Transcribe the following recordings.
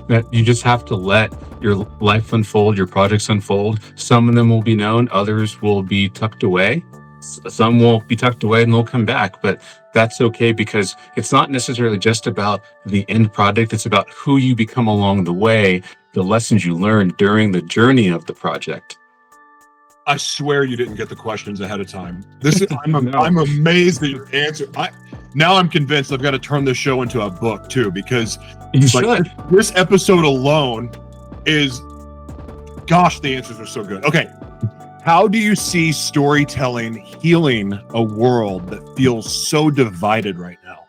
that you just have to let your life unfold, your projects unfold. Some of them will be known, others will be tucked away. Some will be tucked away and they'll come back, but that's okay because it's not necessarily just about the end product. It's about who you become along the way, the lessons you learn during the journey of the project. I swear you didn't get the questions ahead of time. I'm No. amazed at your answer. Now I'm convinced I've got to turn this show into a book too, because You should. this episode alone is, gosh, the answers are so good. Okay. How do you see storytelling healing a world that feels so divided right now?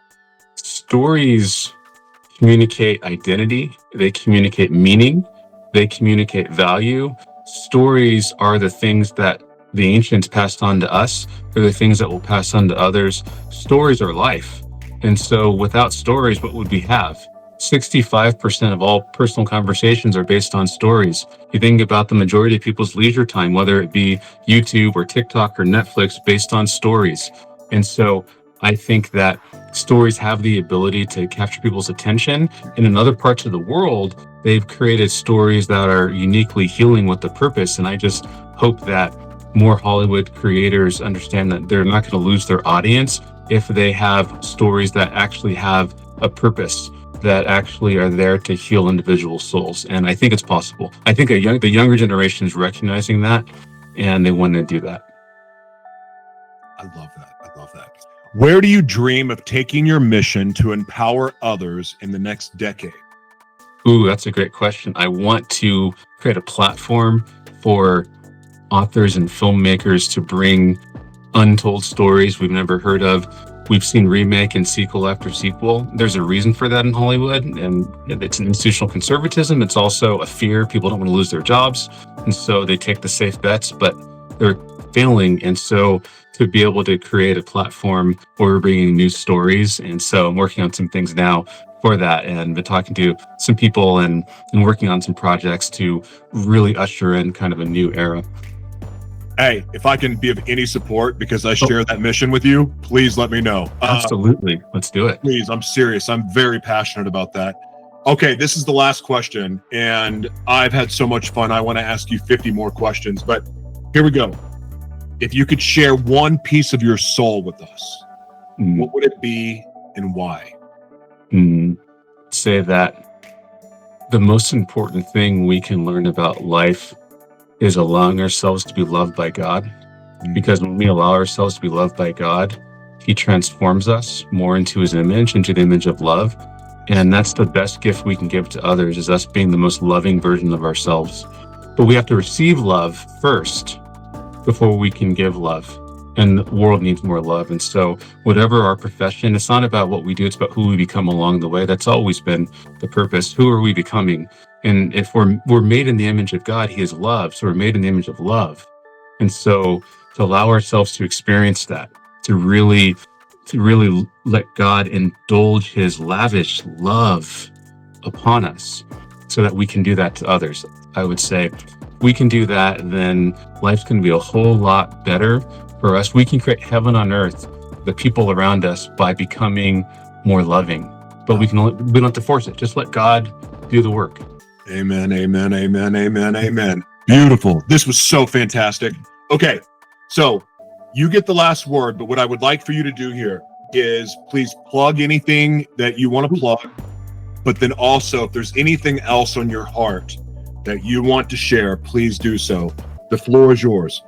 Stories communicate identity, they communicate meaning, they communicate value. Stories are the things that the ancients passed on to us. They're the things that will pass on to others. Stories are life. And so without stories, what would we have? 65% of all personal conversations are based on stories. You think about the majority of people's leisure time, whether it be YouTube or TikTok or Netflix, based on stories. And so I think that stories have the ability to capture people's attention. And in other parts of the world, they've created stories that are uniquely healing with the purpose. And I just hope that more Hollywood creators understand that they're not going to lose their audience if they have stories that actually have a purpose, that actually are there to heal individual souls. And I think it's possible. I think the younger generation is recognizing that, and they want to do that. I love that. I love that. Where do you dream of taking your mission to empower others in the next decade? Ooh, that's a great question. I want to create a platform for authors and filmmakers to bring untold stories we've never heard of. We've seen remake and sequel after sequel. There's a reason for that in Hollywood, and it's an institutional conservatism. It's also a fear. People don't want to lose their jobs, and so they take the safe bets, but they're failing. And so to be able to create a platform where we're bringing new stories, and so I'm working on some things now for that, and been talking to some people and working on some projects to really usher in kind of a new era. Hey, if I can be of any support because I share that mission with you, please let me know. Absolutely. Let's do it. Please, I'm serious. I'm very passionate about that. Okay, this is the last question, and I've had so much fun. I want to ask you 50 more questions, but here we go. If you could share one piece of your soul with us, what would it be and why? Say that the most important thing we can learn about life is allowing ourselves to be loved by God. Because when we allow ourselves to be loved by God, He transforms us more into His image, into the image of love. And that's the best gift we can give to others, is us being the most loving version of ourselves. But we have to receive love first before we can give love. And the world needs more love. And so whatever our profession, it's not about what we do, it's about who we become along the way. That's always been the purpose. Who are we becoming? And if we're made in the image of God, He is love. So we're made in the image of love. And so to allow ourselves to experience that, to really let God indulge His lavish love upon us so that we can do that to others. I would say if we can do that, then life's going to be a whole lot better for us. We can create heaven on earth, the people around us, by becoming more loving. But we don't have to force it. Just let God do the work. Amen, amen, amen, amen, amen. Beautiful. This was so fantastic. Okay, so you get the last word, but what I would like for you to do here is please plug anything that you want to plug, but then also if there's anything else on your heart that you want to share, please do so. The floor is yours.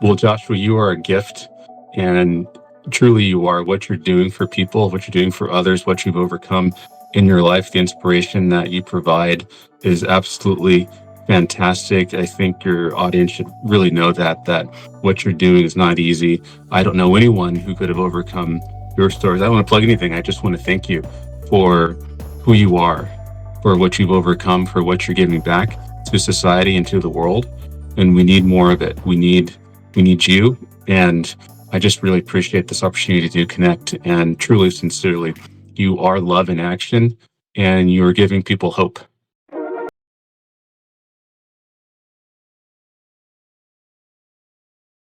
Well, Joshua, you are a gift, and truly you are. What you're doing for people, what you're doing for others, what you've overcome in your life, the inspiration that you provide is absolutely fantastic. I think your audience should really know that what you're doing is not easy. I don't know anyone who could have overcome your stories. I don't want to plug anything. I just want to thank you for who you are, for what you've overcome, for what you're giving back to society and to the world. And we need more of it. We need you. And I just really appreciate this opportunity to connect. And truly, sincerely, you are love in action, and you are giving people hope.